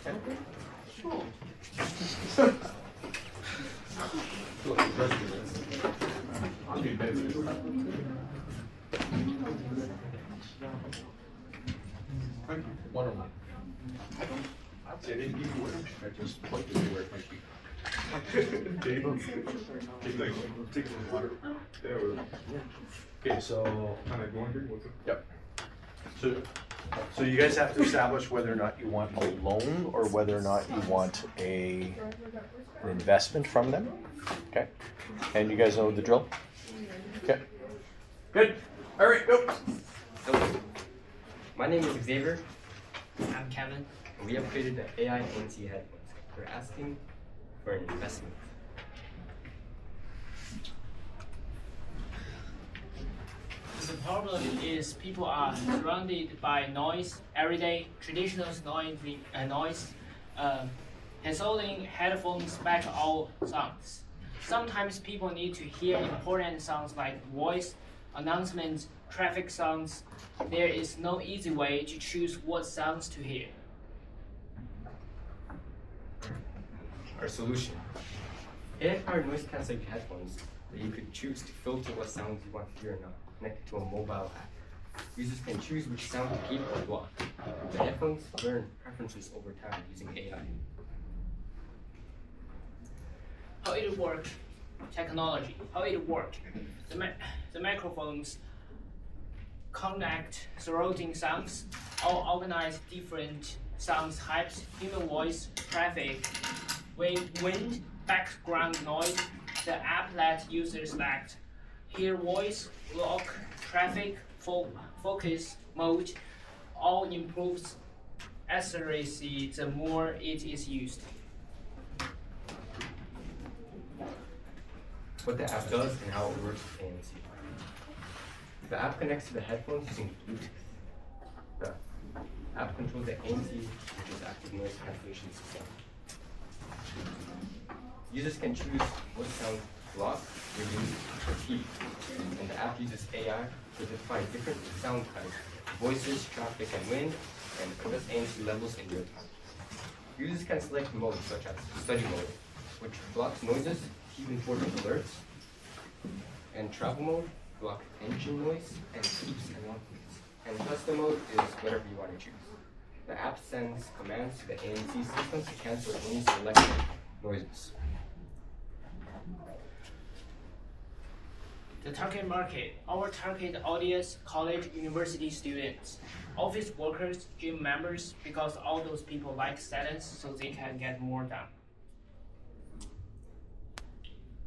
One on one. I didn't give you orders. I just pointed to where it might be. Take some water. Okay, so. Yep. So you guys have to establish whether or not you want a loan or whether or not you want an investment from them. Okay? And you guys know the drill? Okay. Good. All right, go. Hello. My name is Xavier. I'm Kevin. And we have created the AI ANC headphones. We're asking for an investment. The problem is people are surrounded by noise every day. Traditional noise, canceling headphones back all sounds. Sometimes people need to hear important sounds like voice, announcements, traffic sounds. There is no easy way to choose what sounds to hear. Our solution. AI-powered noise cancelling headphones that you could choose to filter what sounds you want to hear or not, connected to a mobile app. Users can choose which sound to keep or block. The headphones learn preferences over time using AI. How it works? Technology. How it works? The microphones connect surrounding sounds, all organize different sound types: human voice, traffic, wind, background noise. The app lets users select hear voice, block, traffic, focus mode. All improves accuracy the more it is used. What the app does and how it works with ANC. The app connects to the headphones using Bluetooth. The app controls the ANC, which is active noise cancellation system. Users can choose what sound to block, reduce, or keep. And the app uses AI to define different sound types, voices, traffic, and wind, and adjust ANC levels in real time. Users can select modes such as study mode, which blocks noises, keep important alerts, and travel mode, block engine noise, and keeps announcements. And custom mode is whatever you want to choose. The app sends commands to the ANC system to cancel any selected noises. The target market. Our target audience, college, university students, office workers, gym members, because all those people like silence so they can get more done.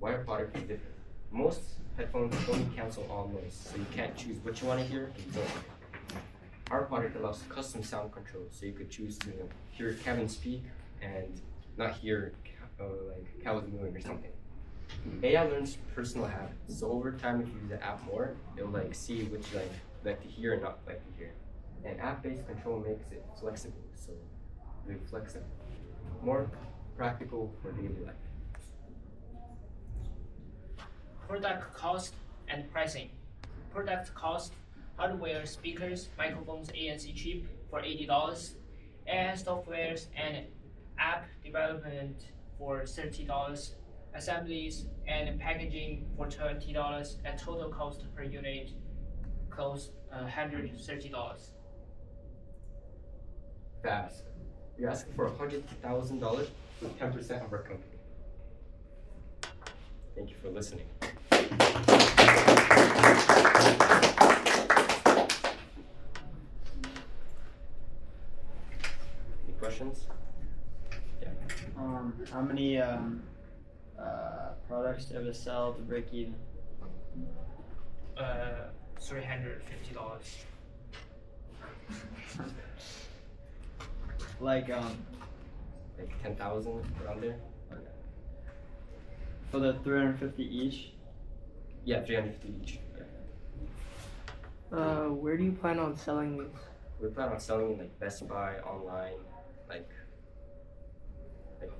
Why our product is different. Most headphones only cancel all noise, so you can't choose what you want to hear and you don't want to hear. Our product allows custom sound control, so you could choose to hear Kevin speak and not hear like cows mooing or something. AI learns personal habits, so over time, if you use the app more, it'll see what you like to hear and not like to hear. And app-based control makes it flexible, so really flexible, more practical for daily life. Product cost and pricing. Product cost: hardware, speakers, microphones, ANC chip for $80, AI softwares and app development for $30, assemblies and packaging for $20, and total cost per unit close $130. Fast. You're asking for $100,000 with 10% of our company. Thank you for listening. Any questions? Yeah. How many products do you have to sell to break even? $350. Like 10,000 around there? okay. For the 350 each? Yeah, 350 each. Yeah. Where do you plan on selling these? We plan on selling in Best Buy, online, like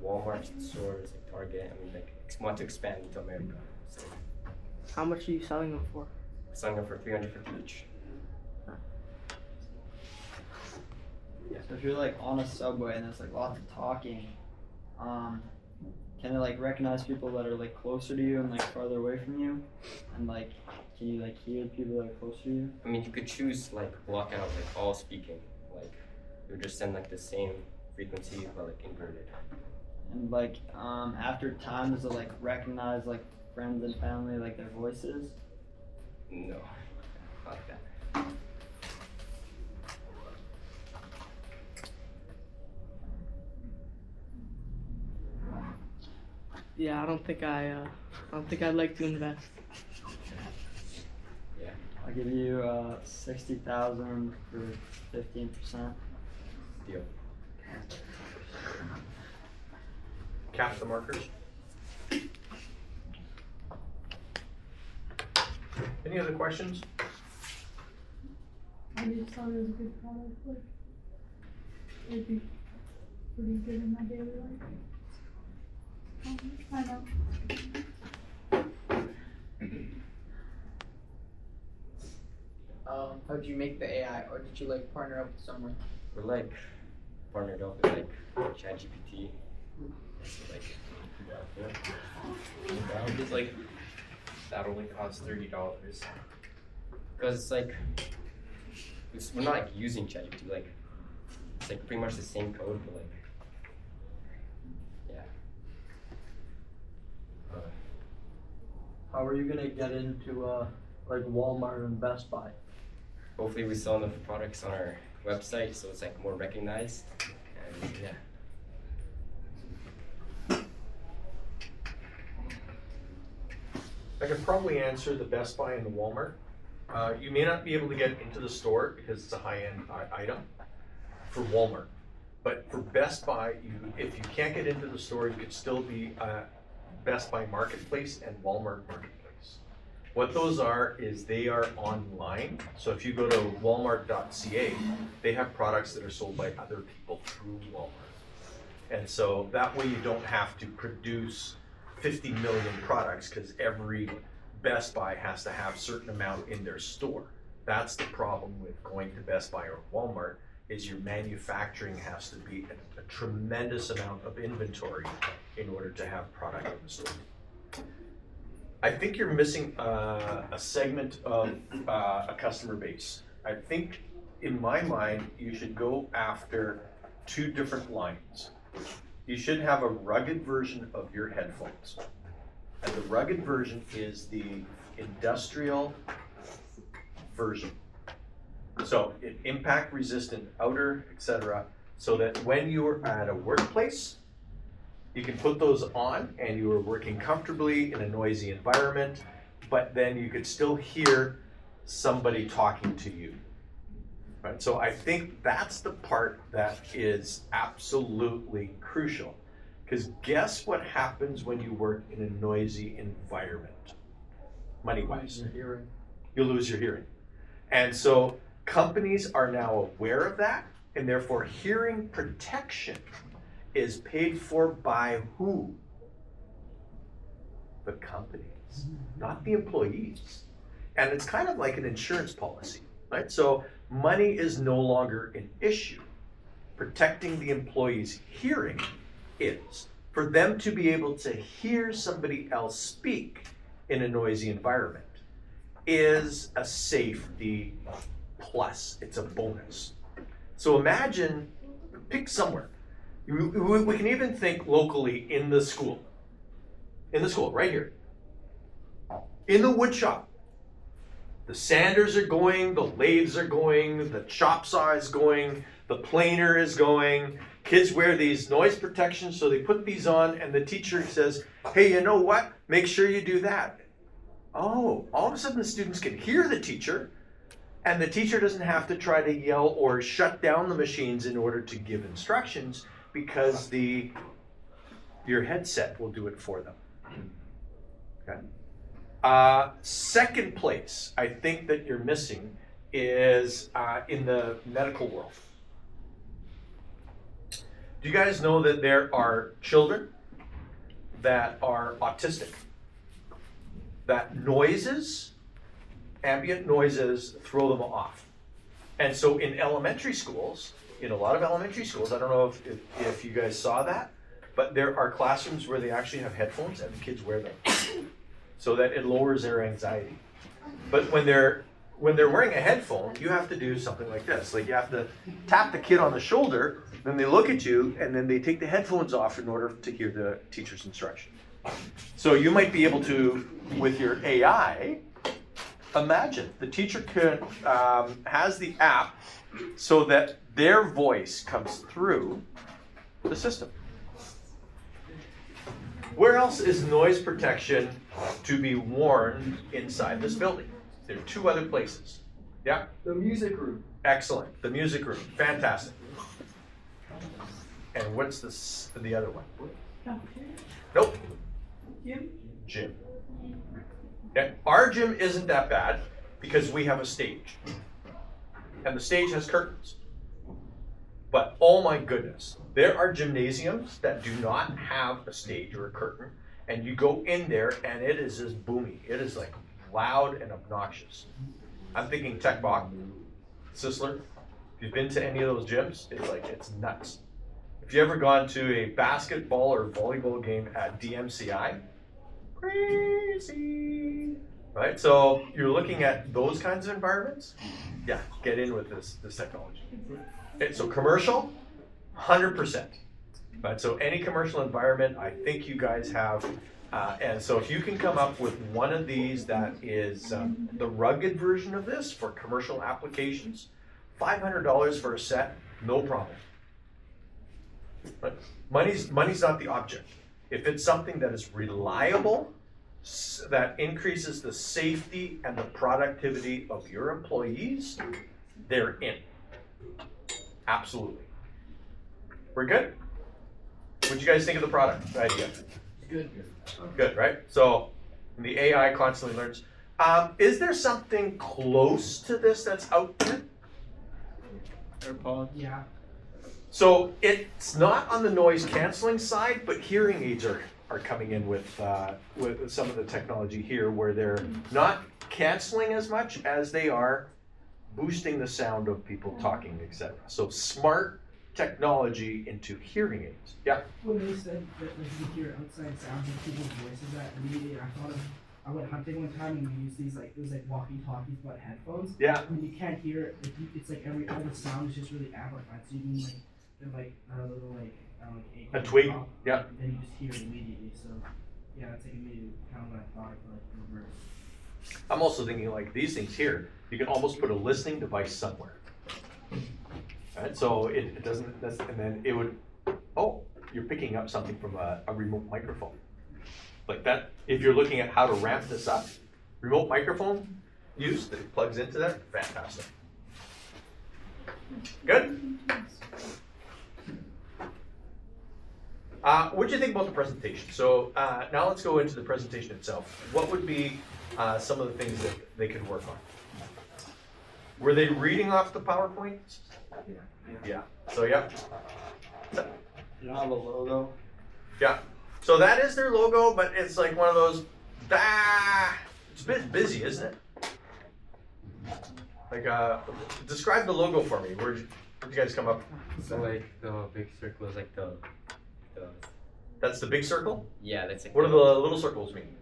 Walmart stores, Target. I mean, want to expand into America. So How much are you selling them for? selling them for 350 each. So if you're like on a subway and there's like lots of talking, can it like recognize people that are like closer to you and like farther away from you? And like, can you like hear people that are closer to you? I mean, you could choose like block out like all speaking. Like it would just send like the same frequency but like inverted. And like after time, does it like recognize like friends and family, like their voices? No, not like that. Yeah, I don't think I'd like to invest. Yeah. I'll give you 60,000 for 15%. Deal. Cap the markers. Any other questions? I just thought it was a good product, like, it'd be pretty good in my daily life. I know. How'd you make the AI, or did you like partner up with someone? We're like partnered up with like ChatGPT. Like, It's like that only costs $30. because it's like we're not like using ChatGPT. Like it's like pretty much the same code, but like yeah. How are you gonna get into like Walmart and Best Buy? Hopefully we sell enough products on our website so it's like more recognized. And yeah. I could probably answer the Best Buy and the Walmart. You may not be able to get into the store because it's a high-end item for Walmart. But for Best Buy, if you can't get into the store, you could still be Best Buy Marketplace and Walmart Marketplace. What those are is they are online. So if you go to walmart.ca, they have products that are sold by other people through Walmart. And so that way you don't have to produce 50 million products because every Best Buy has to have a certain amount in their store. That's the problem with going to Best Buy or Walmart, is your manufacturing has to be a tremendous amount of inventory in order to have product in the store. I think you're missing a segment of a customer base. I think in my mind, you should go after two different lines. You should have a rugged version of your headphones. And the rugged version is the industrial version. So it impact resistant, outer, etc. So that when you're at a workplace, you can put those on and you are working comfortably in a noisy environment, but then you could still hear somebody talking to you. Right? So I think that's the part that is absolutely crucial. Because guess what happens when you work in a noisy environment? Money-wise. You'll lose your hearing. And so companies are now aware of that, and therefore hearing protection is paid for by who? The companies, not the employees. And it's kind of like an insurance policy, right? So money is no longer an issue. Protecting the employees' hearing is. For them to be able to hear somebody else speak in a noisy environment is a safety plus. It's a bonus. So imagine, pick somewhere. We can even think locally in the school. In the school, right here. In the wood shop. The sanders are going, the lathes are going, the chop saw is going, the planer is going. Kids wear these noise protections, so they put these on, and the teacher says, hey, you know what? Make sure you do that. Oh, all of a sudden the students can hear the teacher, and the teacher doesn't have to try to yell or shut down the machines in order to give instructions, because your headset will do it for them. Okay. Second place I think that you're missing is in the medical world. Do you guys know that there are children that are autistic? That noises, ambient noises, throw them off. And so in elementary schools, in a lot of elementary schools, I don't know if you guys saw that, but there are classrooms where they actually have headphones and the kids wear them so that it lowers their anxiety. But when they're wearing a headphone, you have to do something like this. Like you have to tap the kid on the shoulder, then they look at you, and then they take the headphones off in order to hear the teacher's instruction. So you might be able to, with your AI, imagine the teacher has the app so that their voice comes through the system. Where else is noise protection to be worn inside this building? There are 2 other places. Yeah? The music room. Excellent. The music room. Fantastic. And what's the other one? Nope. Gym. Okay. Our gym isn't that bad because we have a stage. And the stage has curtains. But oh my goodness, there are gymnasiums that do not have a stage or a curtain, and you go in there and it is just boomy. It is like loud and obnoxious. I'm thinking Tech Bach, Sisler. If you've been to any of those gyms, it's nuts. If you ever gone to a basketball or volleyball game at DMCI, crazy. Right? So you're looking at those kinds of environments. Yeah, get in with this technology. Okay, so commercial, 100%. Right? So any commercial environment, I think you guys have. And so if you can come up with one of these that is the rugged version of this for commercial applications, $500 for a set, no problem. But money's not the object. If it's something that is reliable, that increases the safety and the productivity of your employees, they're in. Absolutely. We're good? What do you guys think of the product, the idea? Good. Good, right? So the AI constantly learns. Is there something close to this that's out there? AirPods. Yeah. So it's not on the noise canceling side, but hearing aids are coming in with some of the technology here where they're not canceling as much as they are boosting the sound of people talking, etc. So smart technology into hearing aids. Yeah. When they said that like, you could hear outside sounds of people's voices, that immediately I went hunting one time and we used these it was like walkie-talkies but headphones. Yeah. I mean you can't hear it. It's like all the sound is just really amplified. So you can they're like a little A tweak. pop, Yeah. and you just hear it immediately. So yeah, it's like immediately kind of what I thought, but like reverse. I'm also thinking like these things here, you can almost put a listening device somewhere. Right? So it doesn't, and then it would, oh, you're picking up something from a remote microphone. Like that, if you're looking at how to ramp this up, remote microphone use that plugs into that, fantastic. Good? What do you think about the presentation? So now let's go into the presentation itself. What would be some of the things that they could work on? Were they reading off the PowerPoint? Yeah. So yeah. You don't have a logo? Yeah. So that is their logo, but it's like one of those. It's a bit busy, isn't it? Like, describe the logo for me. Where'd you guys come up? So like the big circle is like the That's the big circle? yeah, that's like What do the little circles mean?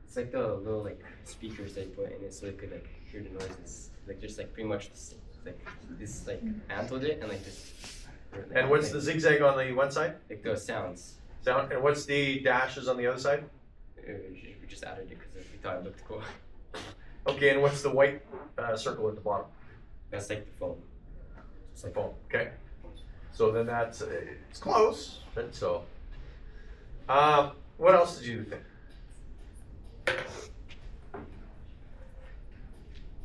it's like the little like speakers they put in it so they could like hear the noises. Like just like pretty much this amplified it and like just And what's the zigzag on the one side? like those sounds. Down. And what's the dashes on the other side? We just added it because we thought it looked cool. Okay, and what's the white circle at the bottom? That's like the phone. It's like Phone. Okay. So then that's it's close. But so, what else did you think?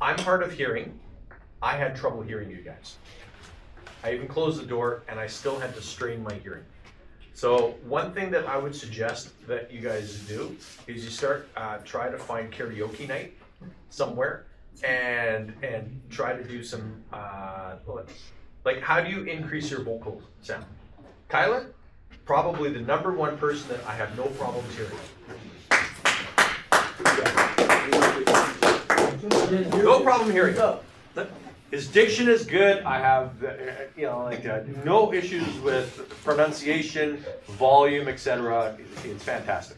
I'm hard of hearing. I had trouble hearing you guys. I even closed the door and I still had to strain my hearing. So one thing that I would suggest that you guys do is you start try to find karaoke night somewhere and try to do some like how do you increase your vocal sound? Kyla, probably the #1 person that I have no problems hearing. No problem hearing. His diction is good. I have, no issues with pronunciation, volume, etc. It's fantastic.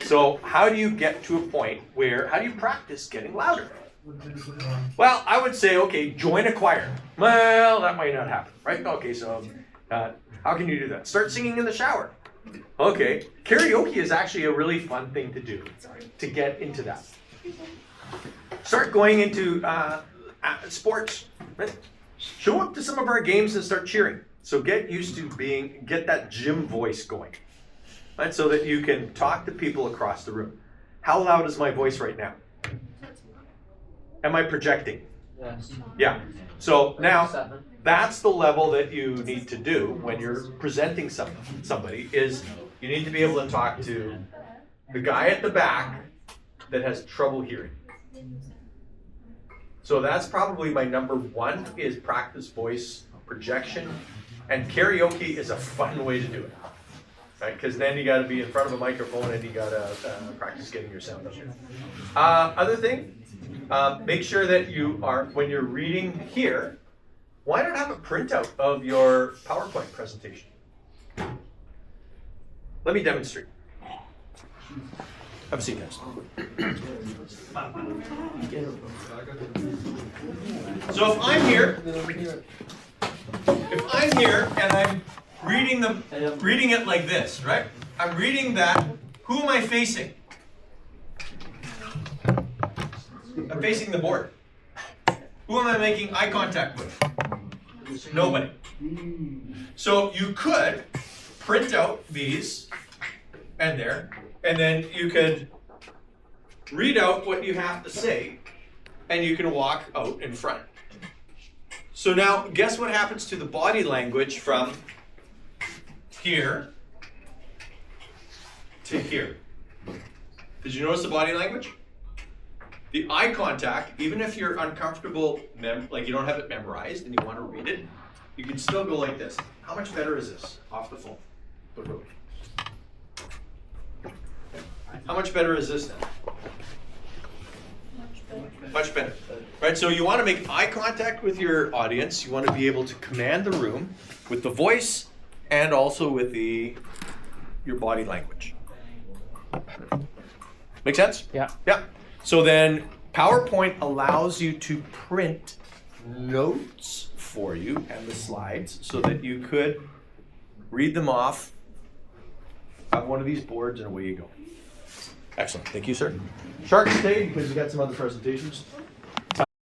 So how do you get to a point where, how do you practice getting louder? Well, I would say, okay, join a choir. Well, that might not happen, right? Okay, so how can you do that? Start singing in the shower. Okay, karaoke is actually a really fun thing to do, to get into that. Start going into sports. Right? Show up to some of our games and start cheering. So get used to get that gym voice going. Right? So that you can talk to people across the room. How loud is my voice right now? Am I projecting? Yes. Yeah. So now, that's the level that you need to do when you're presenting somebody, is you need to be able to talk to the guy at the back that has trouble hearing. So that's probably my number one, is practice voice projection. And karaoke is a fun way to do it. Right? Because then you got to be in front of a microphone and you got to practice getting your sound up. Other thing, make sure that you are, when you're reading here, why not have a printout of your PowerPoint presentation? Let me demonstrate. Have a seat, guys. So if I'm here and I'm reading it like this, right? I'm reading that. Who am I facing? I'm facing the board. Who am I making eye contact with? Nobody. So you could print out these and there, and then you could read out what you have to say, and you can walk out in front. So now, guess what happens to the body language from here to here? Did you notice the body language? The eye contact, even if you're uncomfortable, like you don't have it memorized and you want to read it, you can still go like this. How much better is this off the phone? How much better is this then? Much better. Right, so you want to make eye contact with your audience. You want to be able to command the room with the voice and also with your body language. Make sense? Yeah. Yeah. So then PowerPoint allows you to print notes for you and the slides so that you could read them off on one of these boards and away you go. Excellent. Thank you, sir. Shark, stay because we got some other presentations.